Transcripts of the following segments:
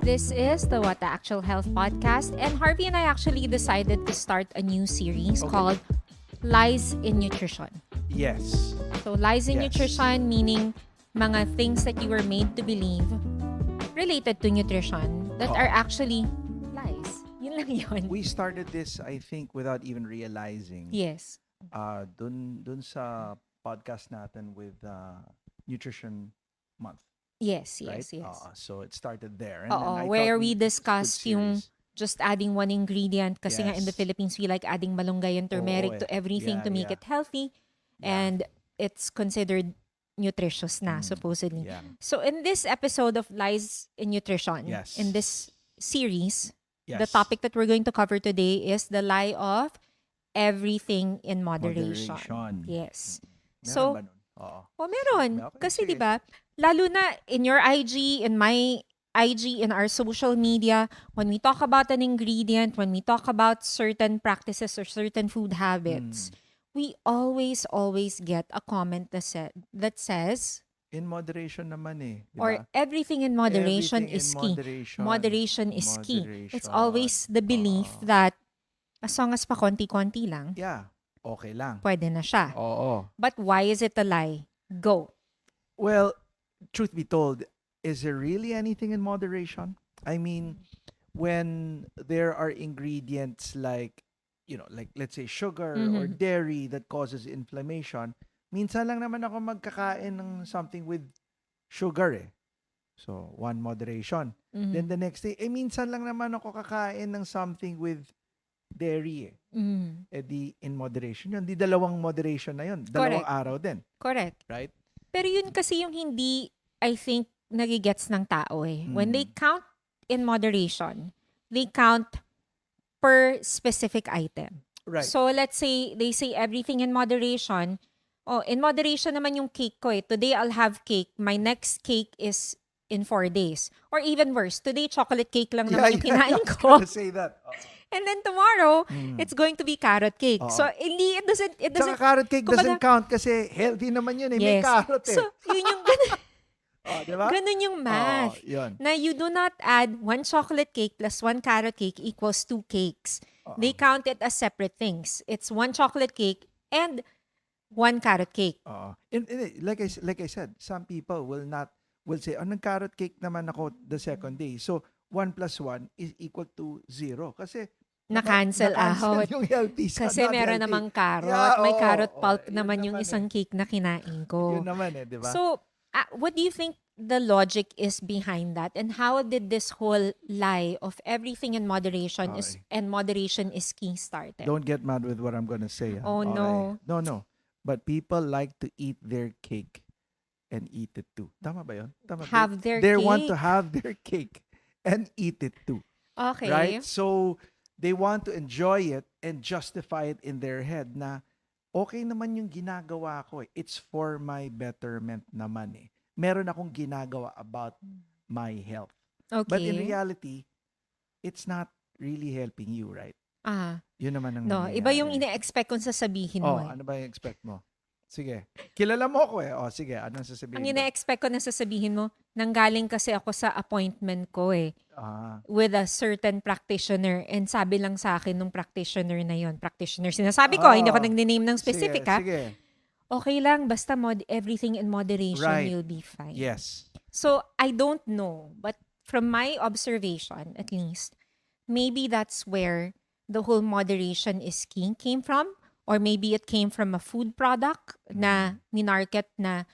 This is the What the Actual Health podcast, and Harvey and I actually decided to start a new series called Lies in Nutrition. Yes. So, lies in Yes. nutrition meaning mga things that you were made to believe related to nutrition that are actually lies. Yun lang yun. We started this, I think, without even realizing. Yes. Dun sa podcast natin with Nutrition Month. Yes, Right? yes, yes. So it started there. And then I Where thought we it's a good discussed yung series. just adding one ingredient kasi nga in the Yes. Philippines we like adding malunggay and turmeric to everything to make Yeah. it healthy and it's considered nutritious na supposedly. Yeah. So in this episode of Lies in Nutrition, Yes. in this series, Yes. the topic that we're going to cover today is the lie of everything in moderation. Yes. Meron So, ba nun? Oo. meron. Okay, Kasi sige. 'di ba, lalo na in your IG, in my IG, in our social media, when we talk about an ingredient, when we talk about certain practices or certain food habits, we always get a comment that says, In moderation naman eh. Di or ba? everything in moderation Everything is in key. Moderation is key. It's Moderation. always the belief Oo. that as long as pa konti-konti lang, Yeah. Okay lang. pwede na siya. Oo. But why is it a lie? Go. Well, truth be told, is there really anything in moderation? I mean, when there are ingredients like, like let's say sugar or dairy that causes inflammation, minsan lang naman ako magkakain ng something with sugar eh. So, one moderation. Then the next day, minsan lang naman ako kakain ng something with dairy eh. Di in moderation yun. Di dalawang moderation na yun. Dalawang Correct. araw din. Correct. Right? Pero yun kasi yung hindi, I think, nagigets ng tao eh. When they count in moderation, they count per specific item. Right. So let's say, they say everything in moderation. In moderation naman yung cake ko eh. Today I'll have cake. My next cake is in 4 days. Or even worse, today chocolate cake lang naman yung kinain I was ko. gonna say that. And then tomorrow, it's going to be carrot cake. Oo. So it doesn't, Saka carrot cake doesn't kumbaga- count kasi healthy naman yun eh. May Yes. carrot eh. So, yun yung ganun, Diba? ganun yung math. Yun. Na you do not add 1 chocolate cake plus 1 carrot cake equals 2 cakes. They count it as separate things. It's 1 chocolate cake and 1 carrot cake. Like I said, some people will say, nag-carrot cake naman ako the second day. So, 1 plus 1 is equal to 0. Kasi, Na-cancel out. yung healthy sa Kasi not meron healthy. namang carrot. Yeah, May oo, carrot oo. pulp Yun naman yung naman isang cake na kinain ko. Yun naman eh, di ba? So, what do you think the logic is behind that? And how did this whole lie of everything in moderation Okay. and moderation is key started? Don't get mad with what I'm gonna say. Oh, no. No. But people like to eat their cake and eat it too. Tama ba yun? Tama ba? Have their They want to cake. have their cake and eat it too. Okay. Right? So, they want to enjoy it and justify it in their head na okay naman yung ginagawa ko eh. It's for my betterment naman eh. Meron akong ginagawa about my health. Okay. But in reality, it's not really helping you, right? Yun naman ang No, iba yung nangyayari. ina-expect kong sasabihin mo. Ano ba yung expect mo? Sige. Kilala mo ako eh. Sige, anong sasabihin Ang mo? ina-expect ko na sasabihin mo, nanggaling kasi ako sa appointment ko eh, Ah, with a certain practitioner. And sabi lang sa akin nung practitioner na yon, practitioner sinasabi ko, hindi ako nag-name ng specific ha. Sige. Okay lang, basta everything in moderation, Right. you'll be fine. Yes. So, I don't know, but from my observation, at least, maybe that's where the whole moderation is key came from. Or maybe it came from a food product na minarket na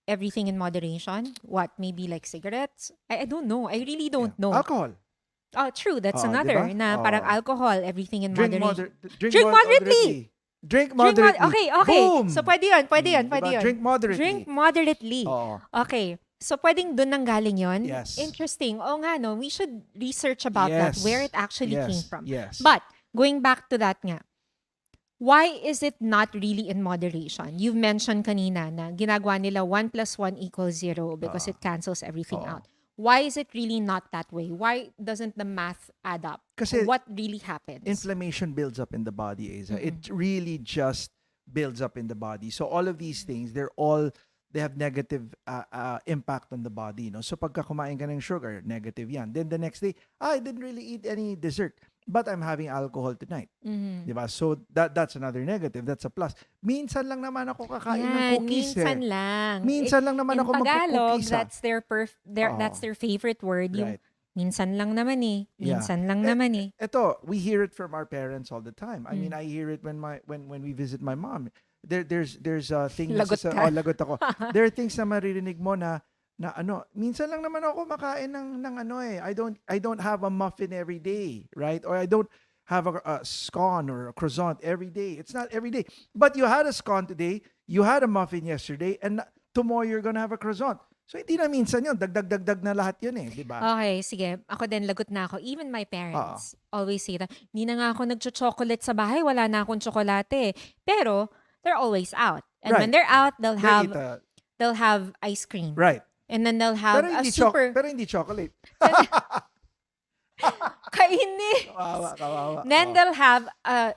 everything in moderation. What? Maybe like cigarettes? I don't know. I really don't know. Alcohol. Oh, true. That's Oh, another. diba? Na Oh. parang alcohol, everything in moderation. Drink moderately. Drink moderately. Okay. Boom! So, pwede yun. Diba? Drink moderately. Drink moderately. Oo. Okay. So, pwedeng doon nang galing yun? Yes. Interesting. Oo nga, no? We should research about that, Yes. where it actually Yes. came from. Yes. But, going back to that nga, why is it not really in moderation? You've mentioned kanina na ginagawa nila 1 plus 1 equals 0 because it cancels everything out. Why is it really not that way? Why doesn't the math add up? Kasi What really happens? inflammation builds up in the body, Asa. It really just builds up in the body. So all of these things, they're all they have negative impact on the body, no? So pagka kumain ka ng sugar, negative yan. Then the next day, I didn't really eat any dessert, but I'm having alcohol tonight. Mhm. Diba? So that's another negative. That's a plus. Minsan lang naman ako kakain ng Yan, cookies minsan eh. lang. Minsan lang naman In ako Tagalog, magko-cookies ah. that's that's Oo. their favorite word. Yung Right. minsan lang naman eh. Yeah. Minsan lang naman eh. Ito, we hear it from our parents all the time. I mean, Mm. I hear it when we visit my mom. There's things Lagot ka. lagot ako. There are things na maririnig mo na ano, minsan lang naman ako makain ng ano eh. I don't have a muffin every day, right? Or I don't have a scone or a croissant every day. It's not every day. But you had a scone today, you had a muffin yesterday, and tomorrow you're gonna have a croissant. So hindi na minsan yun, dagdag na lahat yun eh, di ba? Okay, sige. Ako din, lagot na ako. Even my parents always say that, hindi na nga ako nagcho-chocolate sa bahay, wala na akong tsokolate. Pero, they're always out. And when they're out, they'll They have ice cream. right. And then they'll have Pero a hindi, super... pero hindi chocolate. Kainin. Kawawa. Then they'll have a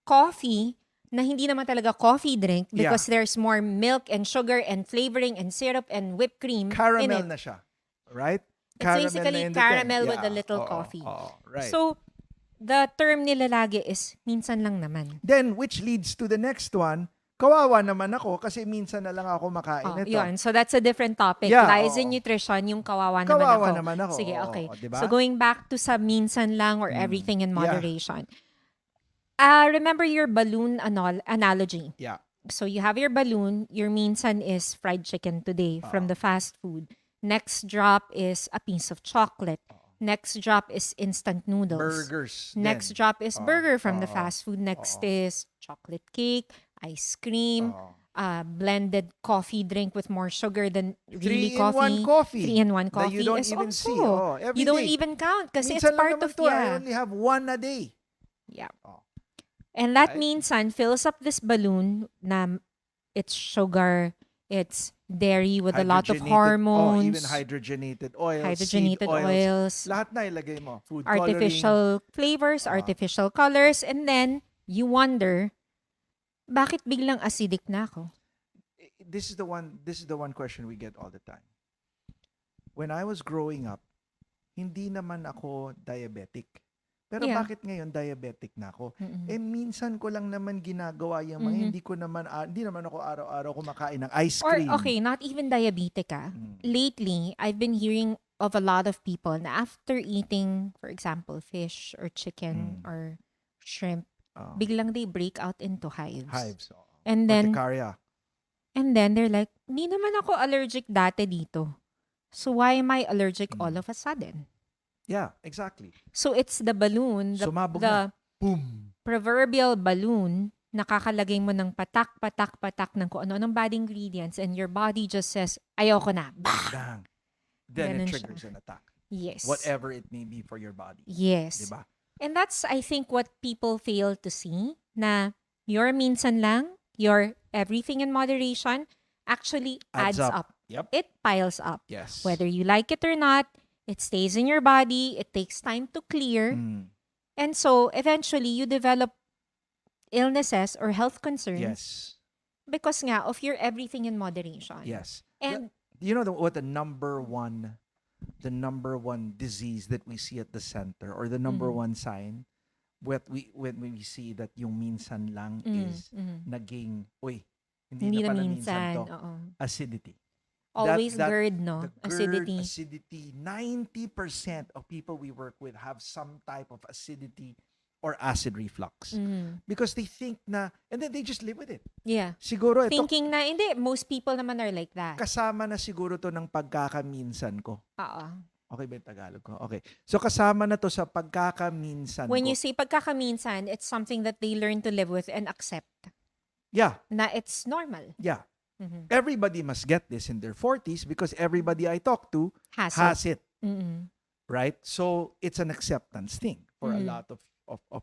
coffee na hindi naman talaga coffee drink because there's more milk and sugar and flavoring and syrup and whipped cream in Caramel it. na siya. Right? It's basically na caramel in the with a thing. little Oo, coffee. oo, right. So, the term nila lagi is minsan lang naman. Then, which leads to the next one, kawawa naman ako kasi minsan na lang ako makain ito. Yun. So, that's a different topic. Yeah, Lies in oo. nutrition, yung kawawa Kawawa naman naman ako. Sige, Oo, okay. diba? So, going back to sa minsan lang or everything in Yeah. moderation. Remember your balloon analogy. Yeah. So, you have your balloon. Your minsan is fried chicken today from the fast food. Next drop is a piece of chocolate. Next drop is instant noodles. Burgers. Next din. drop is burger from the oo. fast food. Next is chocolate cake, ice cream, Oo. blended coffee drink with more sugar than really 3-in-1 coffee. coffee. 3-in-1 That coffee you don't is even also. see. Oh, every You don't day. even count kasi it's Minsan lang part naman of to, I only have one a day. Yeah. Oh. And that Right. minsan fills up this balloon na it's sugar, it's dairy with a lot of Hydrogenated- hormones, even hydrogenated oils, hydrogenated seed oils. oils, Lahat na ilagay mo. Food artificial flavors, artificial colors, and then you wonder, bakit biglang acidic na ako? coloring. This is the one question we get all the time. When I was growing up, hindi naman ako diabetic. Pero Yeah. bakit ngayon diabetic na ako? Mm-mm. Eh minsan ko lang naman ginagawa yung mga hindi naman ako araw-araw kumakain ng ice Or cream. okay, not even diabetic Lately, I've been hearing of a lot of people na after eating, for example, fish or chicken or shrimp, Oh, biglang they break out into hives. hives. And then, Urticaria. and then they're like, hindi naman ako allergic dati dito. So why am I allergic all of a sudden? Yeah, exactly. So it's the balloon, Sumabog the na. Boom. proverbial balloon, nakakalagay mo ng patak ng kung ano-anong bad ingredients and your body just says, ayoko na. Bah! Bang. Then Ganun it siya. triggers an attack. Yes. Whatever it may be for your body. Yes. Diba? And that's, I think, what people fail to see, na your minsan lang, your everything in moderation, actually adds up. Yep. It piles up. Yes. Whether you like it or not, it stays in your body, it takes time to clear. Mm. And so, eventually, you develop illnesses or health concerns Yes. because nga of your everything in moderation. Yes. And You know what the number one disease that we see at the center, or the number one sign when we see that yung minsan lang is naging hindi na pala minsan. to, Oo. acidity. Always that- GERD, no? The GERD, Acidity. acidity. 90% of people we work with have some type of acidity or acid reflux. Because they think na, and then they just live with it. Yeah. Siguro ito, Thinking na, hindi, most people naman are like that. kasama na siguro to ng pagkakaminsan ko. Oo. Okay ba yung Tagalog ko? Okay. So kasama na to sa pagkakaminsan When ko. you say pagkakaminsan, it's something that they learn to live with and accept. Yeah, Na it's normal. yeah. Mhm. Everybody must get this in their 40s because everybody I talk to Has has it. Mm-mm. Right? So it's an acceptance thing for a lot of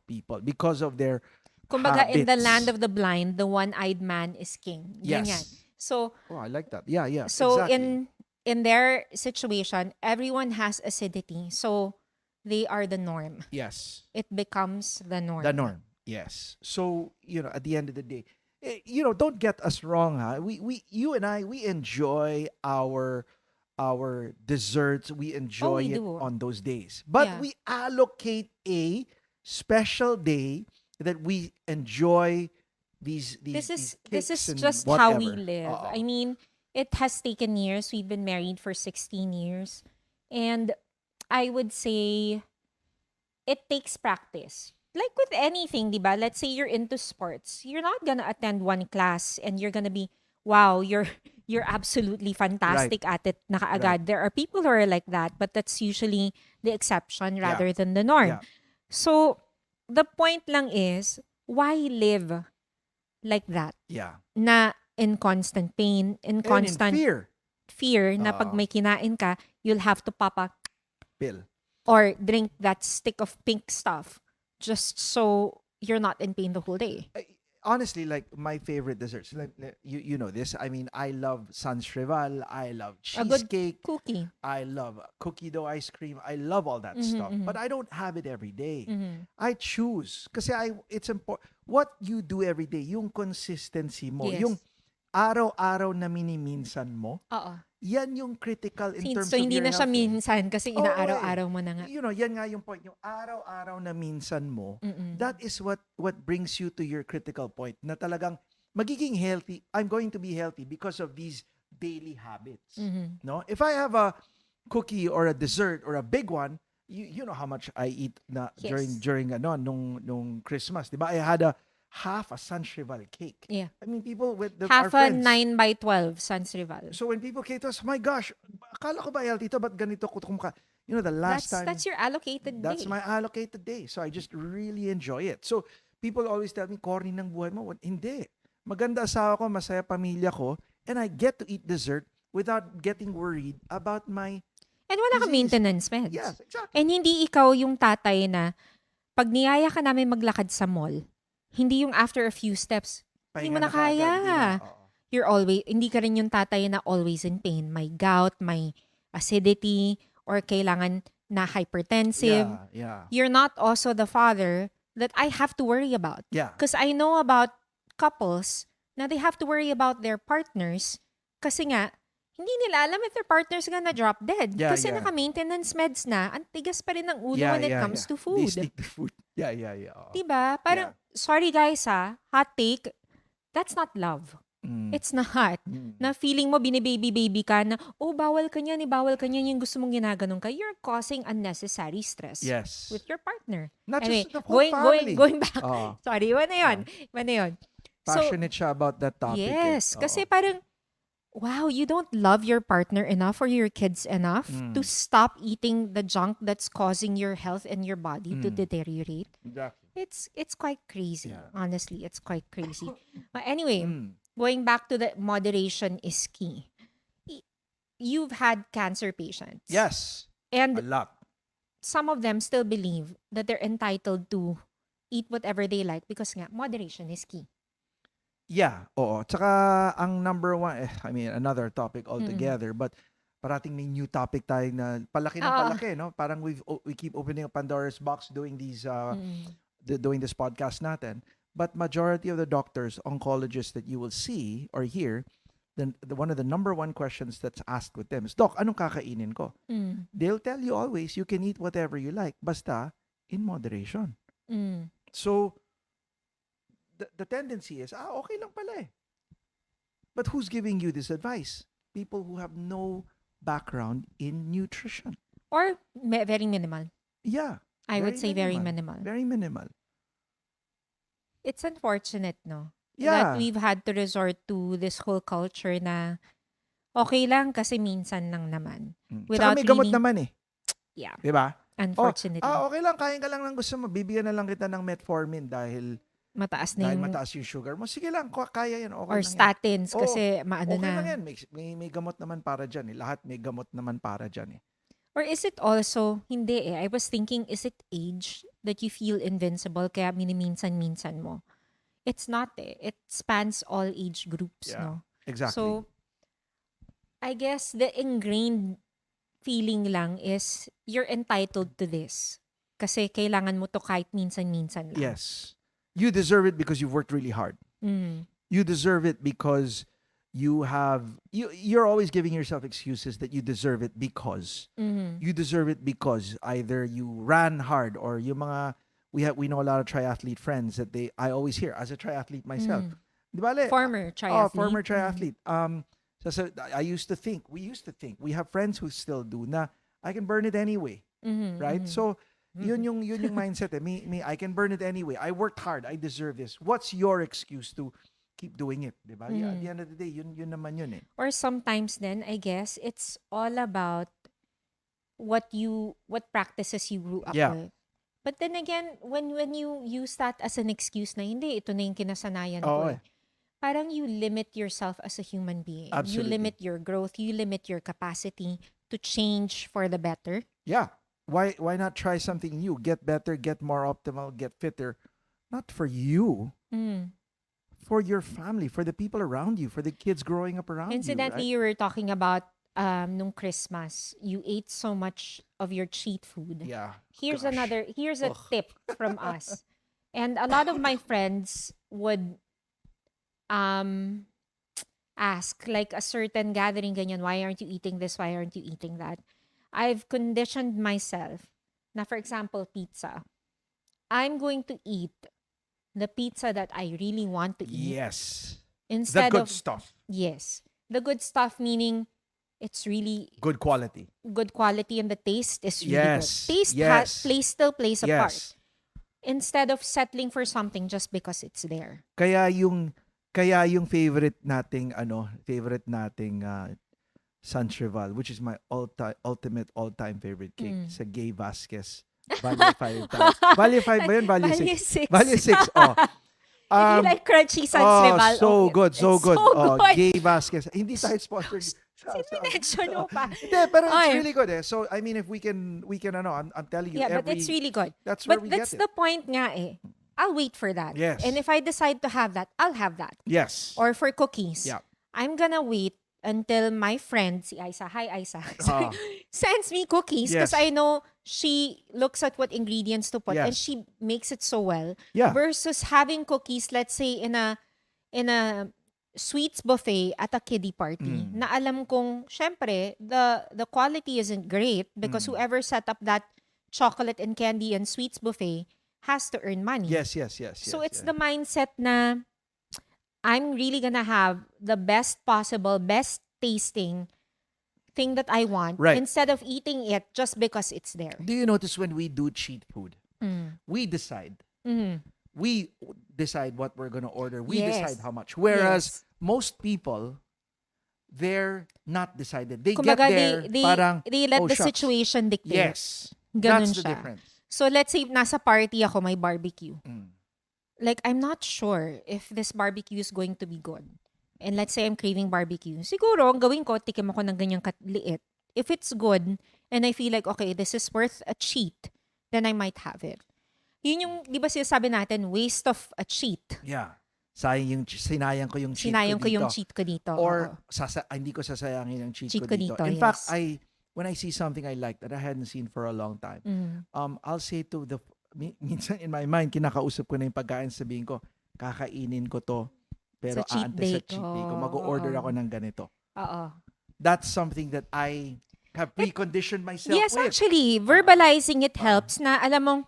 people because of their Kumbaga, in the habits. land of the blind, the one-eyed man is king. Yes. Ganyan. So, Oh, I like that. Yeah, yeah. so exactly. in their situation, everyone has acidity. So, they are the norm. Yes. It becomes the norm. The norm. Yes. So, at the end of the day, don't get us wrong, ha. You and I, we enjoy our desserts. We Oh, enjoy we it do. on those days, but Yeah. we allocate a special day that we enjoy these This cakes is and just how we whatever. live. I Uh-oh. mean, it has taken years. We've been married for 16 years. And I would say it takes practice. Like with anything, di ba? Let's say you're into sports. You're not gonna attend one class and you're gonna be, wow, you're absolutely Right, fantastic at it na right. kaagad. There are people who are like that, but that's usually the exception Yeah, rather than the norm. yeah, So the point lang is, why live like that? yeah. Na in constant pain, in And in constant fear, fear na pag uh, may kinain ka, you'll have to pop a pill. or drink that stick of pink stuff just so you're not in pain the whole day. Honestly, like my favorite desserts, you know this. I mean, I love sans rival. I love A good cheesecake. cookie. I love cookie dough ice cream. I love all that Mm-hmm, stuff. mm-hmm, But I don't have it every day. mm-hmm. I choose kasi it's important what you do every day, yung consistency mo, yung Yes. araw-araw na miniminsan mo. Oo. Yan yung critical in terms So of hindi your na siya health. minsan kasi Oo, inaaraw-araw mo na nga. yan nga yung point. Yung araw-araw na minsan mo, Mm-mm. that is what brings you to your critical point na talagang magiging healthy. I'm going to be healthy because of these daily habits. Mm-hmm. No? If I have a cookie or a dessert or a big one, you know how much I eat na Yes. during nung Christmas, 'di ba? I had a half a San Cheval cake. Yeah. I mean, people with our Half a friends. 9 by 12 Sans Rival. So when people came to us, my gosh, akala ko ba healthy to, but ganito ko kumaka. You know, the last time, That's your allocated that's day. my allocated day. So I just really enjoy it. So people always tell me, corny ng buhay mo. Hindi. Maganda asawa ko, masaya pamilya ko, and I get to eat dessert without getting worried about my And wala kang disease. maintenance meds. Yes, exactly. And hindi ikaw yung tatay na pag niyaya ka namin maglakad sa mall, hindi yung after a few steps, hindi mo Pahinga na na kaagad. kaya. Hindi na, oo. You're always, hindi ka rin yung tatay na always in pain. May gout, may acidity, or kailangan na hypertensive. Yeah. You're not also the father that I have to worry about. Yeah. Because I know about couples na they have to worry about their partners kasi nga, hindi nila alam if their partner's gonna drop dead. Yeah, Kasi yeah. naka-maintenance meds na, ang tigas pa rin ng ulo Yeah, when it yeah, comes yeah. to They food. stick to food. Yeah. Oo. Diba? Parang, sorry guys ha, hot take, that's not love. Mm. It's not. Mm. Na feeling mo binibaby-baby ka na, oh, bawal ka niyan, bawal ka niyan, yung gusto mong ginaganon ka. You're causing unnecessary stress Yes. with your partner. Not Anyway, just the whole family. going back. Oo. Sorry, iwan na yun. So, Passionate siya about that topic. yes, Oo. kasi parang, wow, you don't love your partner enough or your kids enough to stop eating the junk that's causing your health and your body to deteriorate. Exactly. It's quite crazy. Yeah. Honestly, it's quite crazy. But anyway, Mm. going back to the moderation is key. You've had cancer patients. Yes. A And lot. some of them still believe that they're entitled to eat whatever they like because nga, moderation is key. Yeah, oo. Tsaka ang number one, I mean, another topic altogether, but parating may new topic tayo na palaki ng palaki, no? Parang we keep opening a Pandora's box doing these doing this podcast natin. But majority of the doctors, oncologists that you will see or hear, then one of the number one questions that's asked with them is, Doc, anong kakainin ko? Mm. They'll tell you always, you can eat whatever you like, basta in moderation. Mm. So, the tendency is, okay lang pala eh. But who's giving you this advice? People who have no background in nutrition. Or very minimal. Yeah. I would say very minimal. Very minimal. It's unfortunate, no? Yeah. That we've had to resort to this whole culture na okay lang kasi minsan lang naman. Tsaka Without may gamot really- naman eh. Yeah, Di ba? unfortunately. Okay lang, kain ka lang ng gusto mo. Bibigyan na lang kita ng metformin dahil Mataas na yung... mataas yung sugar mo. Sige lang, kaya yan. Okay Or lang yan. statins Oo, kasi maano Okay na. lang yan. May gamot naman para dyan eh. Lahat may gamot naman para dyan eh. Or is it also, hindi eh. I was thinking, is it age that you feel invincible kaya miniminsan-minsan mo? It's not eh. It spans all age groups, Yeah. no? Exactly. So, I guess the ingrained feeling lang is you're entitled to this. Kasi kailangan mo to kahit minsan-minsan lang. Yes. You deserve it because you've worked really hard. Mm. You deserve it because you're always giving yourself excuses that you deserve it because Mhm. you deserve it because either you ran hard or yung mga we know a lot of triathlete friends that I always hear as a triathlete myself. Mhm. Di ba, le? Former Oh, triathlete. former triathlete. So I used to think, we used to think, we have friends who still do na I can burn it anyway, Mhm. right? Mhm. So yun yung mindset. Me, I can burn it anyway. I worked hard. I deserve this. What's your excuse to keep doing it, di ba? Yeah, at the Mhm. end of the day, yun naman yun eh. Or sometimes then, I guess it's all about what practices you grew up Yeah. with. But then again, when you use that as an excuse na hindi, ito na yung kinasanayan ko Oo eh. eh. Parang you limit yourself as a human being. You Absolutely. limit your growth. You limit your capacity to change for the better. Yeah. Why not try something new? Get better, get more optimal, get fitter. Not for you, Mm. for your family, for the people around you, for the kids growing up around Incidentally, you, you were talking about nung Christmas, you ate so much of your cheat food. right? Yeah. Here's Gosh. a Ugh. tip from us. And a lot of my friends would um ask like a certain gathering ganyan, why aren't you eating this? Why aren't you eating that? I've conditioned myself na, for example, pizza. I'm going to eat the pizza that I really want to eat Yes. The instead good of stuff. yes, the good stuff, meaning it's really Good quality. good quality and the taste is really Yes. good. Taste Yes. still plays a part Yes. instead of settling for something just because it's there. Kaya yung favorite nating San Cheval, which is my ultimate all-time favorite cake, Mm. sa Gay Vasquez. Value 5 tayo. Value 5 ba yun? Value 6? Value 6. Value 6. Oh. If you like crunchy Sans Rival, so oh, good, so it's good. so Oh, good. Gay Vasquez. Hindi tayo sponsored. Sinmention mo pa. Hindi, pero it's Ay. really good eh. So, I mean, if we can I'm telling you, Yeah, but it's really good. that's where But we that's get the it. point nga eh. I'll wait for that. Yes. And if I decide to have that, I'll have that. Yes. Or for cookies, Yeah. I'm gonna wait until my friend, si Aisa, hi Aisa, Ah. sends me cookies because Yes. I know she looks at what ingredients to put and Yes. she makes it so well. Yeah. Versus having cookies, let's say in a sweets buffet at a kiddie party, Mm. na alam kong, syempre, the quality isn't great because whoever set up that chocolate and candy and sweets buffet has to earn money. Yes. So it's the mindset na I'm really gonna have the best possible, best tasting thing that I want Right. instead of eating it just because it's there. Do you notice when we do cheat food, we decide. We decide what we're gonna order. We Yes. decide how much. Whereas Yes. most people, they're not decided. They Kumbaga, get there, parang, they let oh, the shucks. situation dictate. Yes. Ganun That's the siya. difference. So let's say nasa party ako, may barbecue. Mm. Like, I'm not sure if this barbecue is going to be good. And let's say I'm craving barbecue. Siguro, ang gawin ko, tikim ako ng ganyang liit. If it's good, and I feel like, okay, this is worth a cheat, then I might have it. Yun yung, di ba sinasabi natin, waste of a cheat. Yeah. Sinayang ko yung cheat Sinayang ko ko dito. yung cheat ko dito. Or Oo. hindi ko sasayangin yung cheat Cheat ko dito. In yes. fact, when I see something I like that I hadn't seen for a long time, Mm. I'll say to minsan in my mind, kinakausap ko na yung pagkain, sabihin ko, kakainin ko to, pero Sa cheat aantes day sa cheat day ko, mag-order Oo. ako ng ganito. Oo. That's something that I have preconditioned myself Yes, with. actually, verbalizing it helps na alam mong,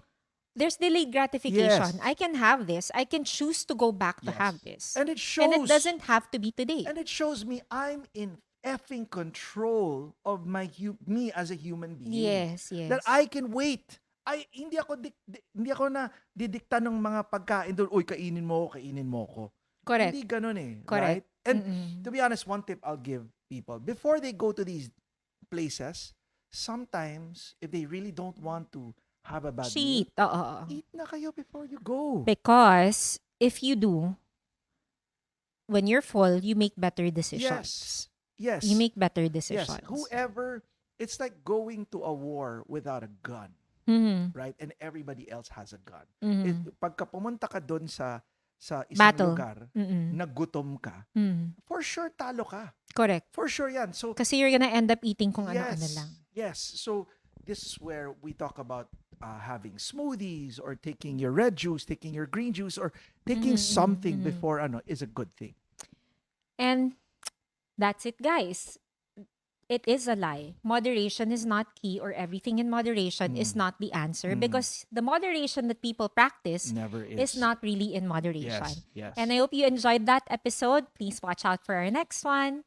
there's delayed gratification. Yes. I can have this. I can choose to go back to Yes. have this. And it shows, And it doesn't have to be today. and it shows me I'm in effing control of me as a human being. Yes. That I can wait. Hindi ako na didikta ng mga pagkain doon, uy, kainin mo ko. Correct. Hindi ganun eh. Correct. Right? And Mm-mm. to be honest, one tip I'll give people, before they go to these places, sometimes, if they really don't want to have a bad Cheat. Oo. meal, eat na kayo before you go. Because if you do, when you're full, you make better decisions. Yes. You make better Yes. decisions. Whoever, it's like going to a war without a gun, Mhm. right? And everybody else has a gun. Mhm. Pagka pumunta ka doon sa isang Battle. lugar, Mm-mm. nagutom ka, Mm. for sure talo ka. Correct. For sure yan. So, Kasi you're gonna end up eating kung ano-ano lang. yes. So, this is where we talk about having smoothies or taking your red juice, taking your green juice, or taking Mhm, mhm, something mhm. before is a good thing. And that's it, guys. It is a lie. Moderation is not key, or everything in moderation is Mm, not the answer, mm, because the moderation that people practice never is is. not really in moderation. Yes, And yes. I hope you enjoyed that episode. Please watch out for our next one.